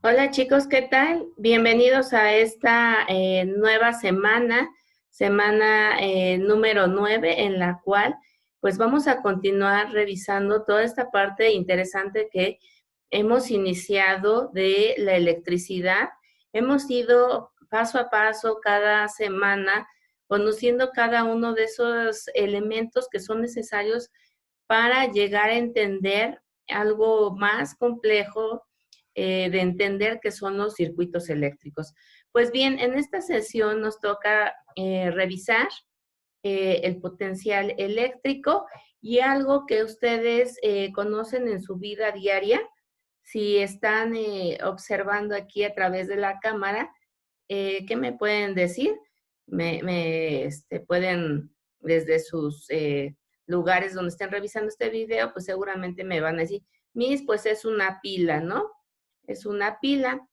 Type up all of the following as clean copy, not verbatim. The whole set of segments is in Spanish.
Hola chicos, ¿qué tal? Bienvenidos a esta nueva semana número 9, en la cual pues vamos a continuar revisando toda esta parte interesante que hemos iniciado de la electricidad. Hemos ido paso a paso cada semana conociendo cada uno de esos elementos que son necesarios para llegar a entender algo más complejo de entender qué son los circuitos eléctricos. Pues bien, en esta sesión nos toca revisar el potencial eléctrico y algo que ustedes conocen en su vida diaria. Si están observando aquí a través de la cámara, ¿qué me pueden decir? Pueden, desde sus lugares donde estén revisando este video, pues seguramente me van a decir, Miss, pues es una pila, ¿no? Es una pila.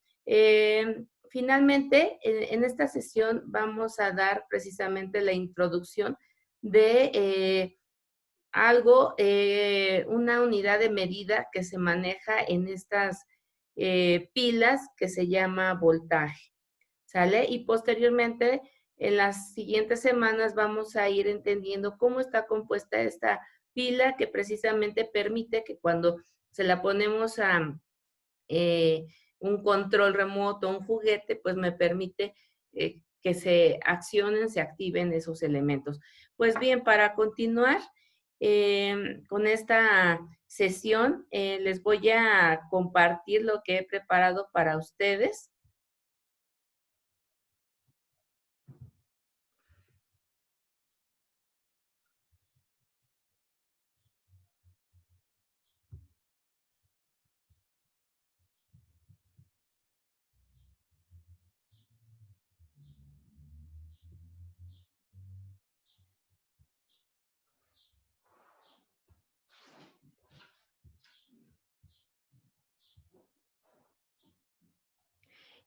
Finalmente, en esta sesión vamos a dar precisamente la introducción de una unidad de medida que se maneja en estas pilas que se llama voltaje. ¿Sale? Y posteriormente, en las siguientes semanas, vamos a ir entendiendo cómo está compuesta esta pila que precisamente permite que cuando se la ponemos a un control remoto, un juguete, pues me permite que se accionen, se activen esos elementos. Pues bien, para continuar con esta sesión, les voy a compartir lo que he preparado para ustedes.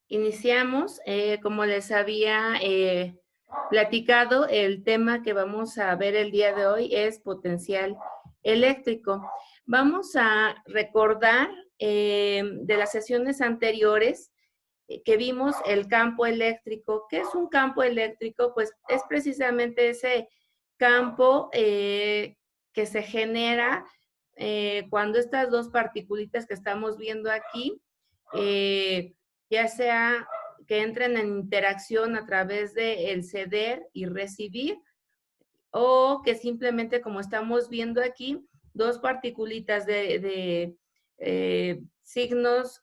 Iniciamos, como les había platicado, el tema que vamos a ver el día de hoy es potencial eléctrico. Vamos a recordar de las sesiones anteriores que vimos el campo eléctrico. ¿Qué es un campo eléctrico? Pues es precisamente ese campo que se genera cuando estas dos particulitas que estamos viendo aquí, ya sea que entren en interacción a través de el ceder y recibir, o que simplemente, como estamos viendo aquí, dos particulitas de signos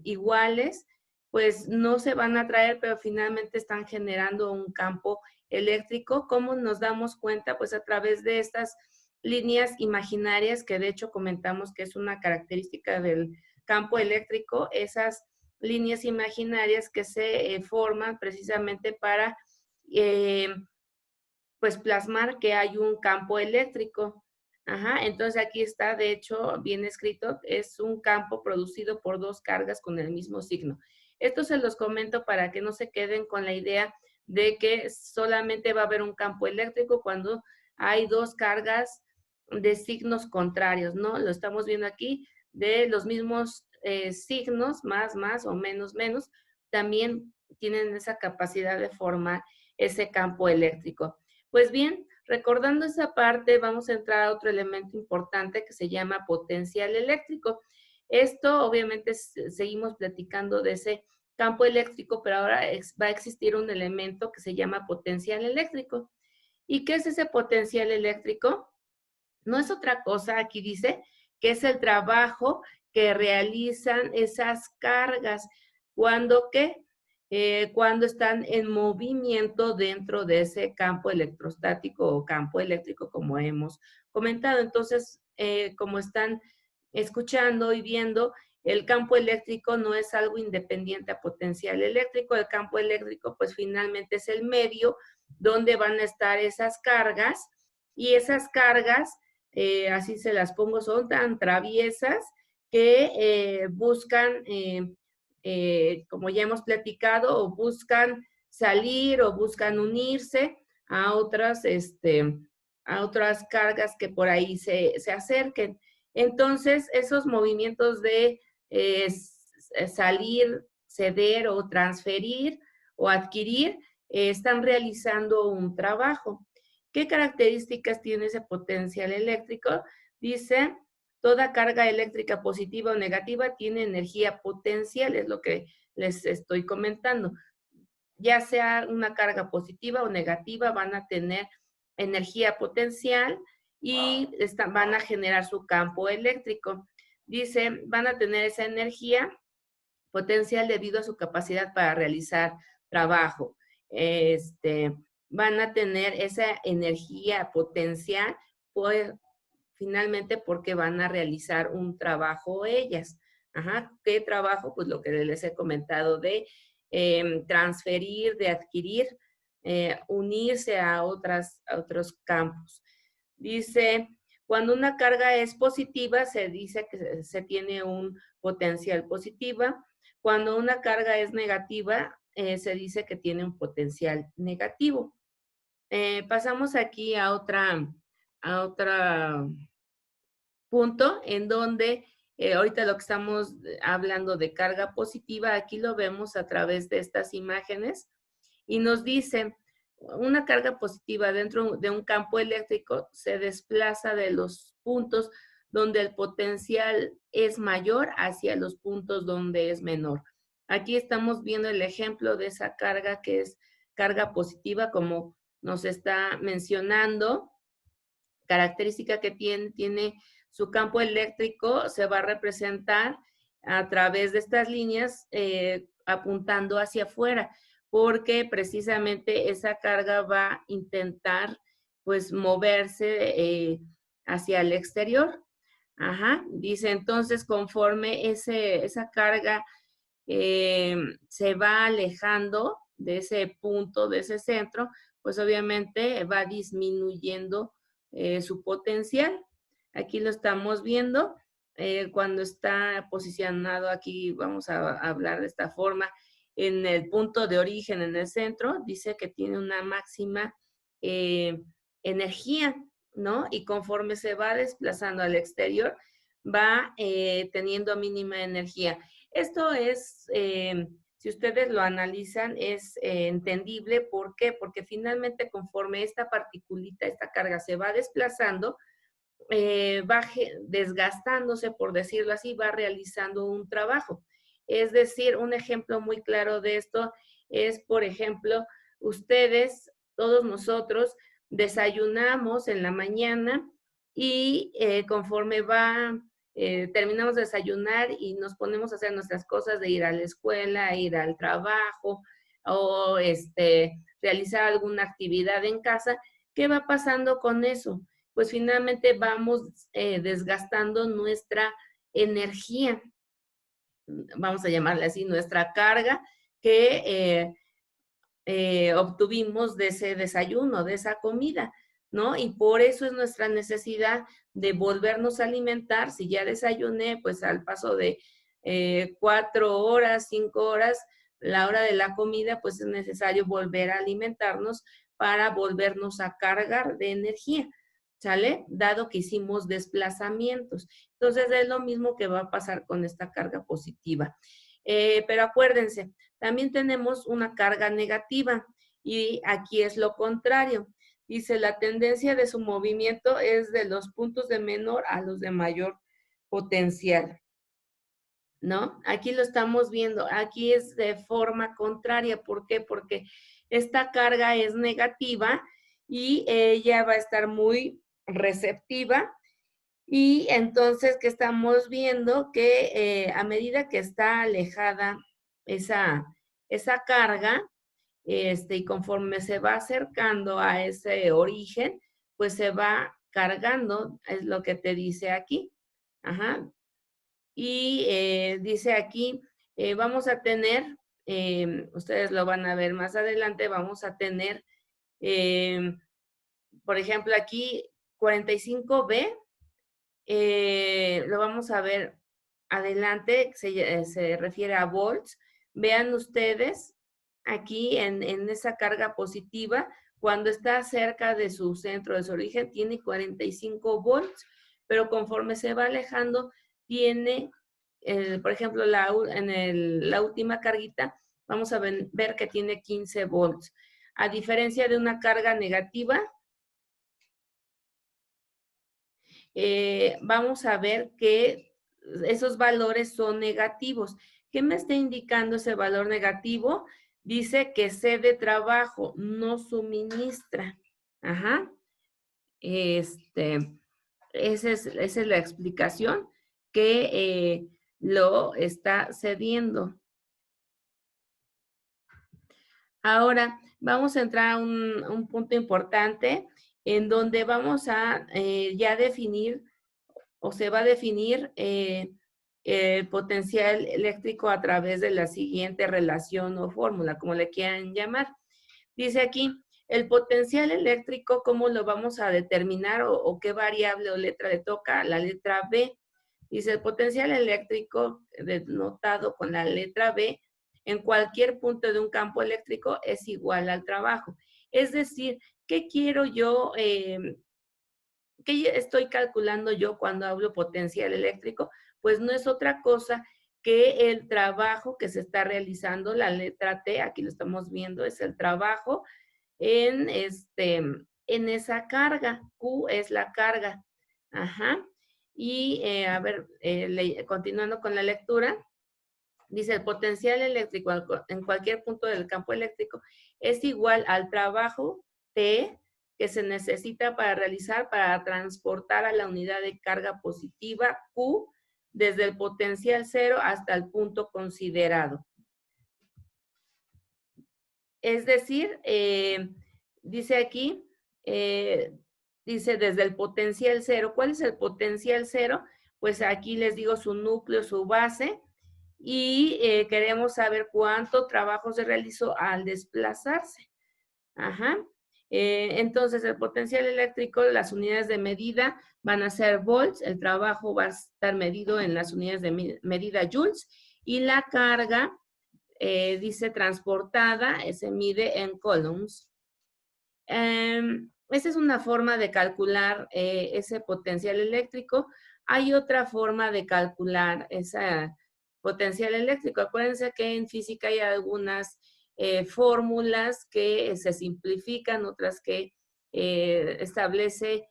iguales, pues no se van a atraer, pero finalmente están generando un campo eléctrico. ¿Cómo nos damos cuenta? Pues a través de estas líneas imaginarias, que de hecho comentamos que es una característica del campo eléctrico, esas líneas imaginarias que se forman precisamente para pues plasmar que hay un campo eléctrico. Ajá, entonces aquí está, de hecho, bien escrito, es un campo producido por dos cargas con el mismo signo. Esto se los comento para que no se queden con la idea de que solamente va a haber un campo eléctrico cuando hay dos cargas de signos contrarios, ¿no? Lo estamos viendo aquí, de los mismos signos, más o menos, también tienen esa capacidad de formar ese campo eléctrico. Pues bien, recordando esa parte, vamos a entrar a otro elemento importante que se llama potencial eléctrico. Esto, obviamente, seguimos platicando de ese campo eléctrico, pero ahora va a existir un elemento que se llama potencial eléctrico. ¿Y qué es ese potencial eléctrico? No es otra cosa, aquí dice, que es el trabajo que realizan esas cargas. ¿Cuándo qué? Cuando están en movimiento dentro de ese campo electrostático o campo eléctrico, como hemos comentado. Entonces, como están escuchando y viendo, el campo eléctrico no es algo independiente a potencial eléctrico. El campo eléctrico, pues finalmente es el medio donde van a estar esas cargas, y esas cargas, así se las pongo, son tan traviesas que buscan, como ya hemos platicado, o buscan salir o buscan unirse a otras cargas que por ahí se acerquen. Entonces, esos movimientos de salir, ceder o transferir o adquirir, están realizando un trabajo. ¿Qué características tiene ese potencial eléctrico? Dice, toda carga eléctrica positiva o negativa tiene energía potencial, es lo que les estoy comentando. Ya sea una carga positiva o negativa, van a tener energía potencial y van a generar su campo eléctrico. Dice, van a tener esa energía potencial debido a su capacidad para realizar trabajo. Van a tener esa energía potencial, pues, finalmente porque van a realizar un trabajo ellas. Ajá, ¿qué trabajo? Pues lo que les he comentado de transferir, de adquirir, unirse a otros campos. Dice, cuando una carga es positiva, se dice que se tiene un potencial positiva. Cuando una carga es negativa, se dice que tiene un potencial negativo. Pasamos aquí a otra punto en donde ahorita lo que estamos hablando de carga positiva, aquí lo vemos a través de estas imágenes y nos dice, una carga positiva dentro de un campo eléctrico se desplaza de los puntos donde el potencial es mayor hacia los puntos donde es menor. Aquí estamos viendo el ejemplo de esa carga que es carga positiva, como nos está mencionando. Característica que tiene su campo eléctrico se va a representar a través de estas líneas apuntando hacia afuera, porque precisamente esa carga va a intentar pues moverse hacia el exterior. Ajá, dice entonces conforme esa carga se va alejando de ese punto, de ese centro, pues obviamente va disminuyendo su potencial. Aquí lo estamos viendo. Cuando está posicionado aquí, vamos a hablar de esta forma, en el punto de origen, en el centro, dice que tiene una máxima energía, ¿no? Y conforme se va desplazando al exterior, va teniendo mínima energía. Esto es, si ustedes lo analizan, es entendible. ¿Por qué? Porque finalmente conforme esta particulita, esta carga se va desplazando, va desgastándose, por decirlo así, va realizando un trabajo. Es decir, un ejemplo muy claro de esto es, por ejemplo, ustedes, todos nosotros, desayunamos en la mañana y conforme terminamos de desayunar y nos ponemos a hacer nuestras cosas de ir a la escuela, ir al trabajo o realizar alguna actividad en casa, ¿qué va pasando con eso? Pues finalmente vamos desgastando nuestra energía, vamos a llamarle así, nuestra carga que obtuvimos de ese desayuno, de esa comida, ¿no? Y por eso es nuestra necesidad de volvernos a alimentar. Si ya desayuné, pues al paso de 4 horas, 5 horas, la hora de la comida, pues es necesario volver a alimentarnos para volvernos a cargar de energía, ¿sale? Dado que hicimos desplazamientos. Entonces es lo mismo que va a pasar con esta carga positiva. Pero acuérdense, también tenemos una carga negativa y aquí es lo contrario. Dice, la tendencia de su movimiento es de los puntos de menor a los de mayor potencial, ¿no? Aquí lo estamos viendo, aquí es de forma contraria. ¿Por qué? Porque esta carga es negativa y ella va a estar muy receptiva. Y entonces, ¿qué estamos viendo? Que a medida que está alejada esa carga, y conforme se va acercando a ese origen, pues se va cargando, es lo que te dice aquí. Ajá. Y dice aquí, vamos a tener, ustedes lo van a ver más adelante, vamos a tener, por ejemplo, aquí 45B, lo vamos a ver adelante, se refiere a volts. Vean ustedes aquí en esa carga positiva, cuando está cerca de su centro, de su origen, tiene 45 volts, pero conforme se va alejando, tiene por ejemplo, la última carguita, vamos a ver que tiene 15 volts. A diferencia de una carga negativa, vamos a ver que esos valores son negativos. ¿Qué me está indicando ese valor negativo? Dice que cede trabajo, no suministra. Ajá. Esa es la explicación que lo está cediendo. Ahora vamos a entrar a un punto importante en donde vamos a ya definir o se va a definir el potencial eléctrico a través de la siguiente relación o fórmula, como le quieran llamar. Dice aquí, el potencial eléctrico, ¿cómo lo vamos a determinar o qué variable o letra le toca? La letra B. Dice, el potencial eléctrico denotado con la letra B en cualquier punto de un campo eléctrico es igual al trabajo. Es decir, ¿qué quiero yo? ¿Qué estoy calculando yo cuando hablo potencial eléctrico? Pues no es otra cosa que el trabajo que se está realizando, la letra T, aquí lo estamos viendo, es el trabajo en esa carga. Q es la carga. Ajá. Y a ver, continuando con la lectura, dice el potencial eléctrico en cualquier punto del campo eléctrico es igual al trabajo T que se necesita para transportar a la unidad de carga positiva Q desde el potencial cero hasta el punto considerado. Es decir, dice aquí, dice desde el potencial cero. ¿Cuál es el potencial cero? Pues aquí les digo su núcleo, su base, y queremos saber cuánto trabajo se realizó al desplazarse. Ajá. Entonces, el potencial eléctrico, las unidades de medida van a ser volts, el trabajo va a estar medido en las unidades de medida joules, y la carga, dice transportada, se mide en coulombs. Esa es una forma de calcular ese potencial eléctrico. Hay otra forma de calcular ese potencial eléctrico. Acuérdense que en física hay algunas fórmulas que se simplifican, otras que establece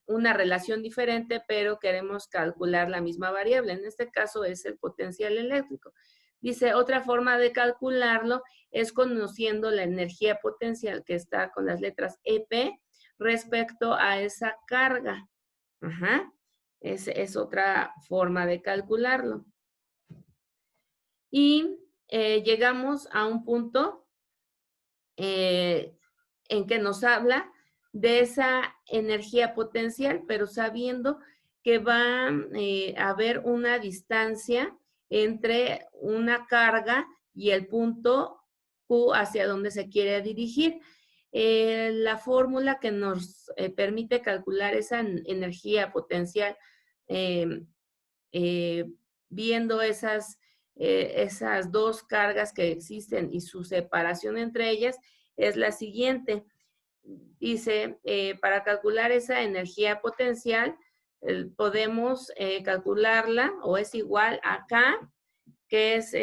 una relación diferente, pero queremos calcular la misma variable. En este caso es el potencial eléctrico. Dice, otra forma de calcularlo es conociendo la energía potencial que está con las letras EP respecto a esa carga. Ajá. Es otra forma de calcularlo. Y llegamos a un punto en que nos habla de esa energía potencial, pero sabiendo que va a haber una distancia entre una carga y el punto Q hacia donde se quiere dirigir. La fórmula que nos permite calcular esa energía potencial viendo esas dos cargas que existen y su separación entre ellas es la siguiente. Dice, para calcular esa energía potencial, podemos calcularla o es igual a K, que es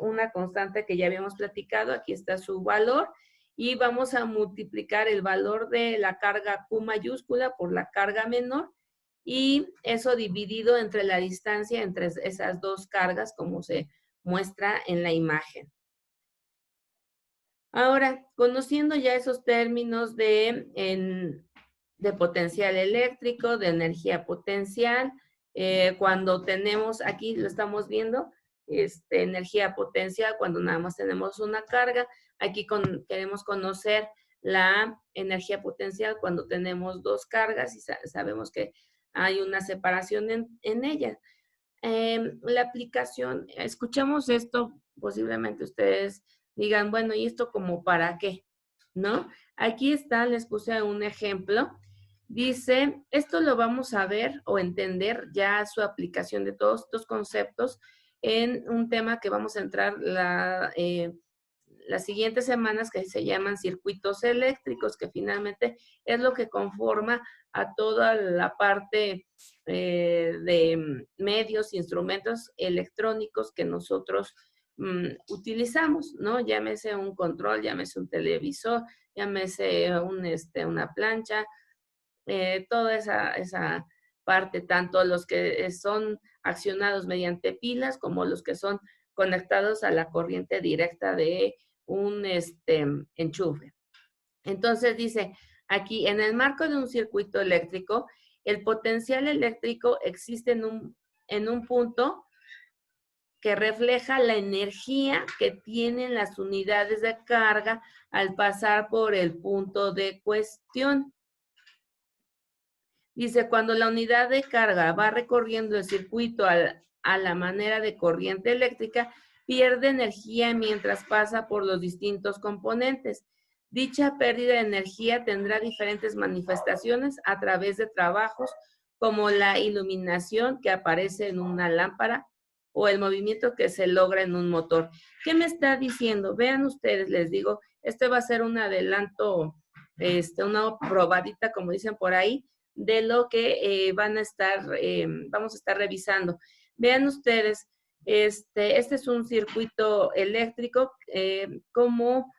una constante que ya habíamos platicado. Aquí está su valor. Y vamos a multiplicar el valor de la carga Q mayúscula por la carga menor. Y eso dividido entre la distancia entre esas dos cargas, como se muestra en la imagen. Ahora, conociendo ya esos términos de potencial eléctrico, de energía potencial, cuando tenemos, aquí lo estamos viendo, energía potencial cuando nada más tenemos una carga. Aquí queremos conocer la energía potencial cuando tenemos dos cargas y sabemos que hay una separación en ella. La aplicación, escuchamos esto, posiblemente ustedes digan, bueno, ¿y esto como para qué? ¿No? Aquí está, les puse un ejemplo. Dice, esto lo vamos a ver o entender ya su aplicación de todos estos conceptos en un tema que vamos a entrar las siguientes semanas, que se llaman circuitos eléctricos, que finalmente es lo que conforma a toda la parte de medios, instrumentos electrónicos que nosotros utilizamos, ¿no? Llámese un control, llámese un televisor, llámese una plancha, toda esa parte, tanto los que son accionados mediante pilas como los que son conectados a la corriente directa de un enchufe. Entonces dice aquí, en el marco de un circuito eléctrico, el potencial eléctrico existe en un punto que refleja la energía que tienen las unidades de carga al pasar por el punto de cuestión. Dice, cuando la unidad de carga va recorriendo el circuito a la manera de corriente eléctrica, pierde energía mientras pasa por los distintos componentes. Dicha pérdida de energía tendrá diferentes manifestaciones a través de trabajos como la iluminación que aparece en una lámpara o el movimiento que se logra en un motor. ¿Qué me está diciendo? Vean ustedes, les digo, este va a ser un adelanto, una probadita, como dicen por ahí, de lo que vamos a estar revisando. Vean ustedes, este es un circuito eléctrico. ¿Cómo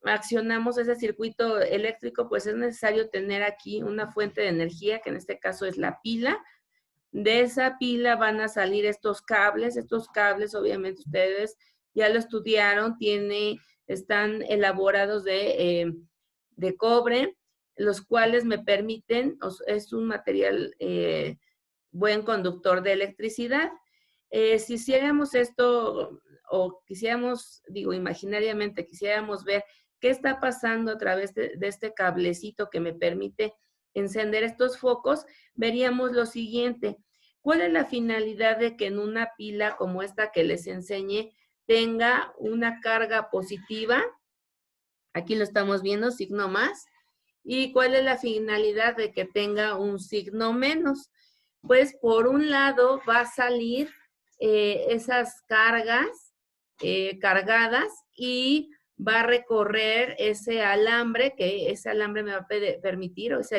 accionamos ese circuito eléctrico? Pues es necesario tener aquí una fuente de energía, que en este caso es la pila. De esa pila van a salir estos cables obviamente ustedes ya lo estudiaron, están elaborados de cobre, los cuales me permiten, es un material buen conductor de electricidad. Si hiciéramos esto, o quisiéramos, digo, imaginariamente, quisiéramos ver qué está pasando a través de este cablecito que me permite encender estos focos, veríamos lo siguiente. ¿Cuál es la finalidad de que en una pila como esta que les enseñé tenga una carga positiva? Aquí lo estamos viendo, signo más. ¿Y cuál es la finalidad de que tenga un signo menos? Pues por un lado va a salir esas cargas cargadas y va a recorrer ese alambre, que ese alambre me va a permitir, o es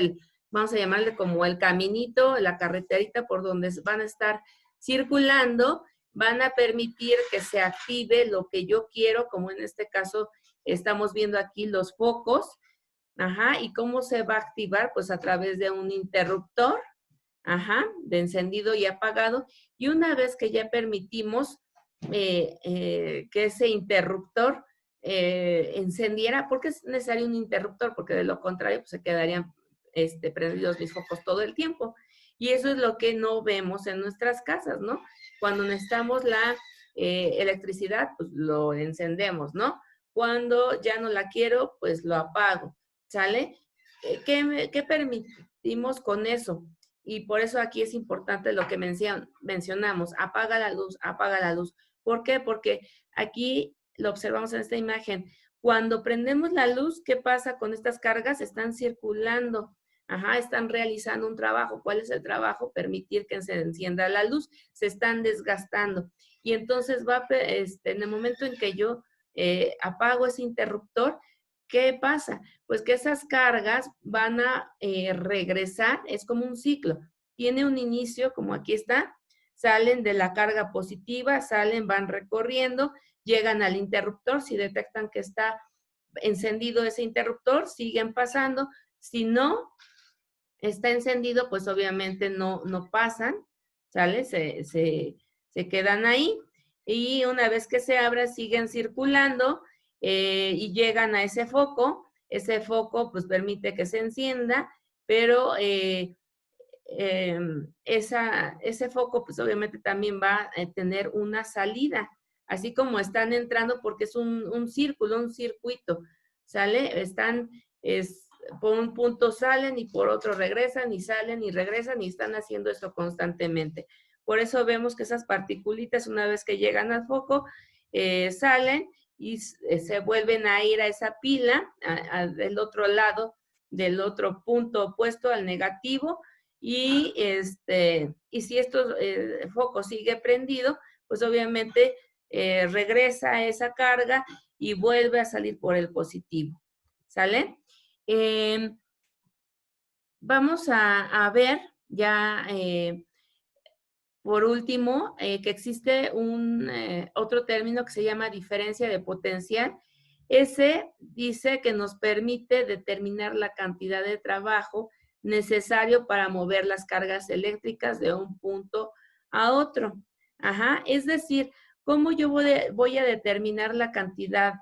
vamos a llamarle como el caminito, la carreterita por donde van a estar circulando, van a permitir que se active lo que yo quiero, como en este caso estamos viendo aquí los focos. Ajá, ¿y cómo se va a activar? Pues a través de un interruptor, ajá, de encendido y apagado. Y una vez que ya permitimos que ese interruptor encendiera, ¿por qué es necesario un interruptor? Porque de lo contrario, pues se quedarían prendidos mis focos todo el tiempo. Y eso es lo que no vemos en nuestras casas, ¿no? Cuando necesitamos la electricidad, pues lo encendemos, ¿no? Cuando ya no la quiero, pues lo apago, ¿sale? ¿Qué permitimos con eso? Y por eso aquí es importante lo que mencionamos, apaga la luz, apaga la luz. ¿Por qué? Porque aquí lo observamos en esta imagen. Cuando prendemos la luz, ¿qué pasa con estas cargas? Están circulando, ajá, están realizando un trabajo. ¿Cuál es el trabajo? Permitir que se encienda la luz. Se están desgastando. Y entonces en el momento en que yo apago ese interruptor, ¿qué pasa? Pues que esas cargas van a regresar, es como un ciclo. Tiene un inicio, como aquí está, salen de la carga positiva, salen, van recorriendo, llegan al interruptor, si detectan que está encendido ese interruptor, siguen pasando. Si no está encendido, pues obviamente no pasan, ¿sale? Se quedan ahí. Y una vez que se abra, siguen circulando y llegan a ese foco. Ese foco, pues, permite que se encienda, pero ese foco, pues, obviamente también va a tener una salida, así como están entrando, porque es un círculo, un circuito, ¿sale? Por un punto salen y por otro regresan y salen y regresan y están haciendo esto constantemente. Por eso vemos que esas particulitas, una vez que llegan al foco, salen y se vuelven a ir a esa pila, del otro lado, del otro punto opuesto al negativo, y si estos foco sigue prendido, pues obviamente regresa esa carga y vuelve a salir por el positivo. ¿Sale? Vamos a ver ya, por último, que existe otro término que se llama diferencia de potencial. Ese dice que nos permite determinar la cantidad de trabajo necesario para mover las cargas eléctricas de un punto a otro. Ajá, es decir, ¿cómo yo voy a determinar la cantidad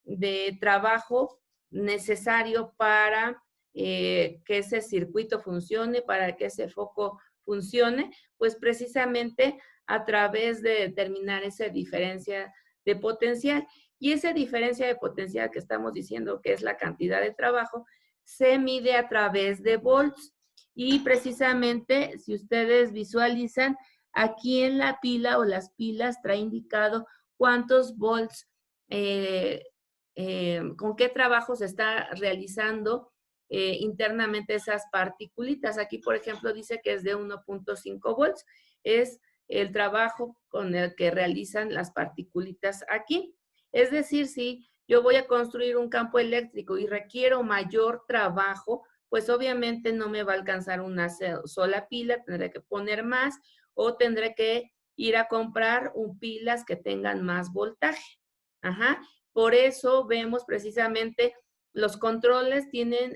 de trabajo necesario para que ese circuito funcione, para que ese foco funcione? Pues precisamente a través de determinar esa diferencia de potencial. Y esa diferencia de potencial que estamos diciendo que es la cantidad de trabajo, se mide a través de volts. Y precisamente, si ustedes visualizan, aquí en la pila o las pilas trae indicado cuántos volts, con qué trabajo se está realizando internamente esas particulitas. Aquí, por ejemplo, dice que es de 1.5 volts. Es el trabajo con el que realizan las particulitas aquí. Es decir, si yo voy a construir un campo eléctrico y requiero mayor trabajo, pues obviamente no me va a alcanzar una sola pila, tendré que poner más o tendré que ir a comprar pilas que tengan más voltaje. Ajá. Por eso vemos precisamente los controles tienen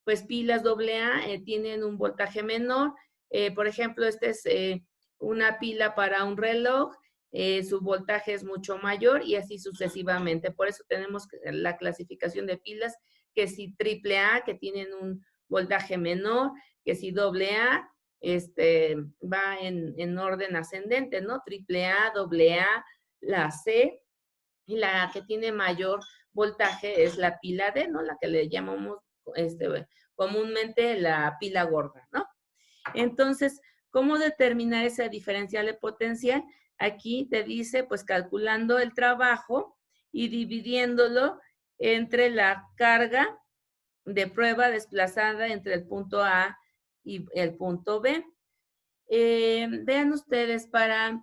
pues pilas AA, tienen un voltaje menor. Por ejemplo, esta es una pila para un reloj, su voltaje es mucho mayor y así sucesivamente. Por eso tenemos la clasificación de pilas, que si AAA, que tienen un voltaje menor, que si AA, va en orden ascendente, ¿no? AAA, AA, la C, y la que tiene mayor voltaje es la pila D, ¿no? La que le llamamos comúnmente la pila gorda, ¿no? Entonces, ¿cómo determinar esa diferencial de potencial? Aquí te dice, pues calculando el trabajo y dividiéndolo entre la carga de prueba desplazada entre el punto A y el punto B. Vean ustedes, para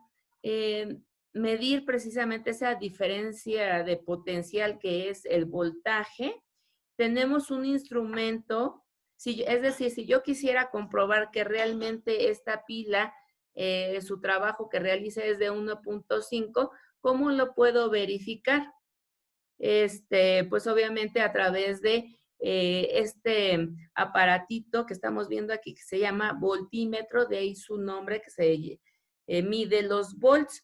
medir precisamente esa diferencia de potencial que es el voltaje, tenemos un instrumento, es decir, si yo quisiera comprobar que realmente esta pila, su trabajo que realiza es de 1.5, ¿cómo lo puedo verificar? Pues obviamente a través de este aparatito que estamos viendo aquí, que se llama voltímetro, de ahí su nombre, que se mide los volts.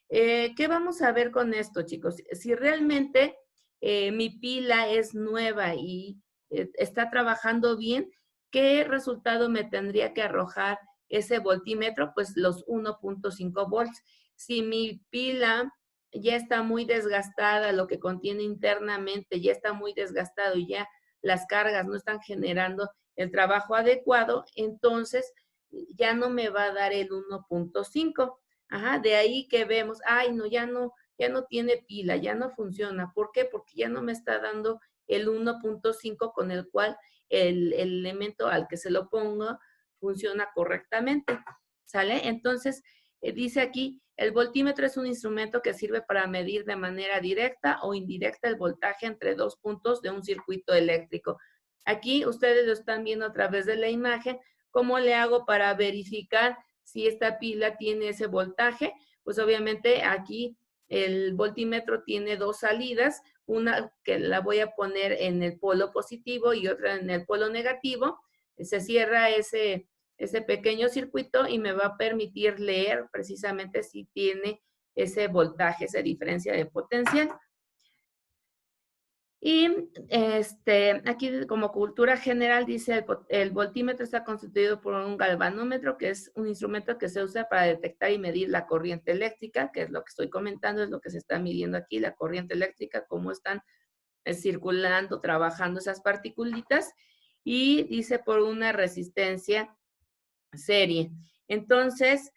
¿Qué vamos a ver con esto, chicos? Si realmente mi pila es nueva y está trabajando bien, ¿qué resultado me tendría que arrojar ese voltímetro? Pues los 1.5 volts. Si mi pila ya está muy desgastada, lo que contiene internamente ya está muy desgastado y ya las cargas no están generando el trabajo adecuado, entonces ya no me va a dar el 1.5. Ajá, de ahí que vemos, ay, no, ya no tiene pila, ya no funciona. ¿Por qué? Porque ya no me está dando el 1.5 con el cual el elemento al que se lo pongo funciona correctamente. ¿Sale? Entonces, dice aquí, el voltímetro es un instrumento que sirve para medir de manera directa o indirecta el voltaje entre dos puntos de un circuito eléctrico. Aquí ustedes lo están viendo a través de la imagen. ¿Cómo le hago para verificar si esta pila tiene ese voltaje? Pues obviamente aquí el voltímetro tiene dos salidas, una que la voy a poner en el polo positivo y otra en el polo negativo. Se cierra ese pequeño circuito y me va a permitir leer precisamente si tiene ese voltaje, esa diferencia de potencial. Y aquí como cultura general dice, el voltímetro está constituido por un galvanómetro, que es un instrumento que se usa para detectar y medir la corriente eléctrica, que es lo que estoy comentando, es lo que se está midiendo aquí, la corriente eléctrica, cómo están circulando, trabajando esas particulitas, y dice por una resistencia serie. Entonces,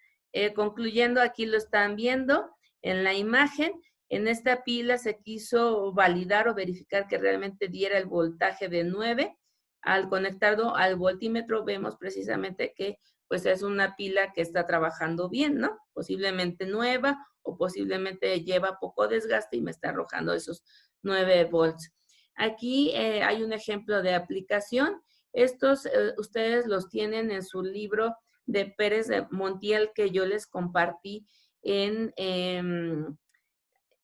concluyendo, aquí lo están viendo en la imagen. En esta pila se quiso validar o verificar que realmente diera el voltaje de 9. Al conectarlo al voltímetro vemos precisamente que pues es una pila que está trabajando bien, ¿no? Posiblemente nueva o posiblemente lleva poco desgaste y me está arrojando esos 9 volts. Aquí hay un ejemplo de aplicación. Estos ustedes los tienen en su libro de Pérez de Montiel que yo les compartí en, en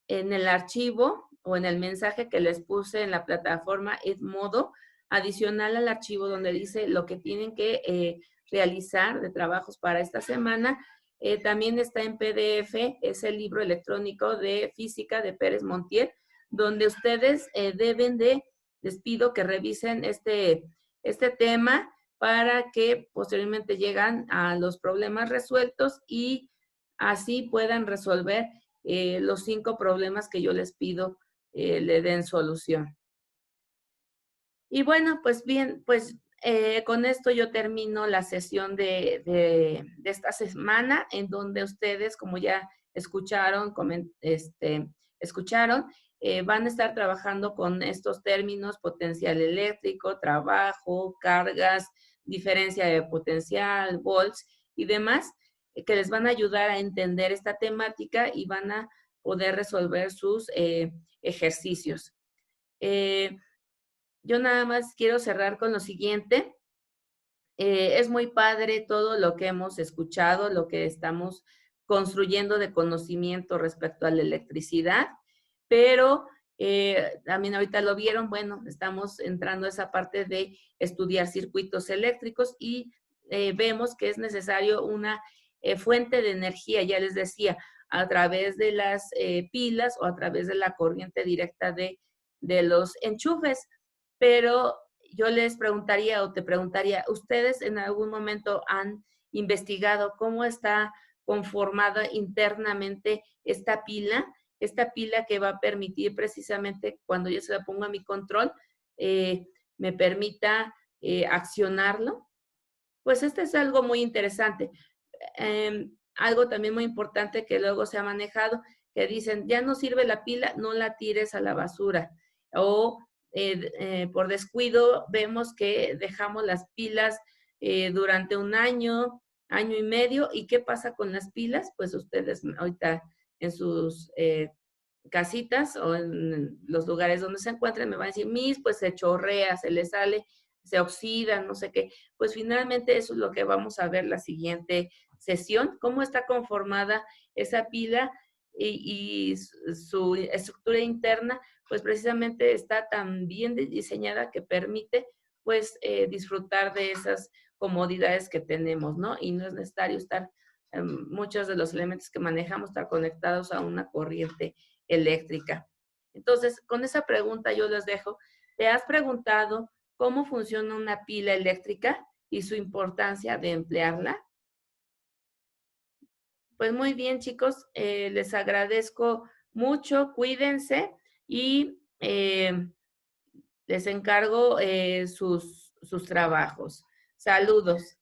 el archivo o en el mensaje que les puse en la plataforma Edmodo, adicional al archivo donde dice lo que tienen que realizar de trabajos para esta semana. También está en PDF, es el libro electrónico de física de Pérez Montiel, donde ustedes deben de, les pido que revisen este tema para que posteriormente lleguen a los problemas resueltos y así puedan resolver los 5 problemas que yo les pido le den solución. Y bueno, pues bien, pues con esto yo termino la sesión de esta semana, en donde ustedes, como ya escucharon, escucharon, van a estar trabajando con estos términos: potencial eléctrico, trabajo, cargas, diferencia de potencial, volts y demás, que les van a ayudar a entender esta temática y van a poder resolver sus ejercicios. Yo nada más quiero cerrar con lo siguiente. Es muy padre todo lo que hemos escuchado, lo que estamos construyendo de conocimiento respecto a la electricidad, pero también ahorita lo vieron, bueno, estamos entrando a esa parte de estudiar circuitos eléctricos y vemos que es necesario una fuente de energía, ya les decía, a través de las pilas o a través de la corriente directa de los enchufes, pero yo les preguntaría o te preguntaría, ¿ustedes en algún momento han investigado cómo está conformada internamente esta pila? Esta pila que va a permitir precisamente cuando yo se la pongo a mi control, me permita accionarlo. Pues este es algo muy interesante. Algo también muy importante que luego se ha manejado, que dicen, ya no sirve la pila, no la tires a la basura. O por descuido vemos que dejamos las pilas durante un año, año y medio. ¿Y qué pasa con las pilas? Pues ustedes ahorita en sus casitas o en los lugares donde se encuentren me van a decir, pues se chorrea, se le sale, se oxida, no sé qué. Pues finalmente eso es lo que vamos a ver la siguiente sesión, cómo está conformada esa pila y su estructura interna, pues precisamente está tan bien diseñada que permite pues disfrutar de esas comodidades que tenemos, ¿no? Y no es necesario estar, muchos de los elementos que manejamos, estar conectados a una corriente eléctrica. Entonces, con esa pregunta yo les dejo. ¿Te has preguntado cómo funciona una pila eléctrica y su importancia de emplearla? Pues muy bien, chicos, les agradezco mucho, cuídense y les encargo sus trabajos. Saludos.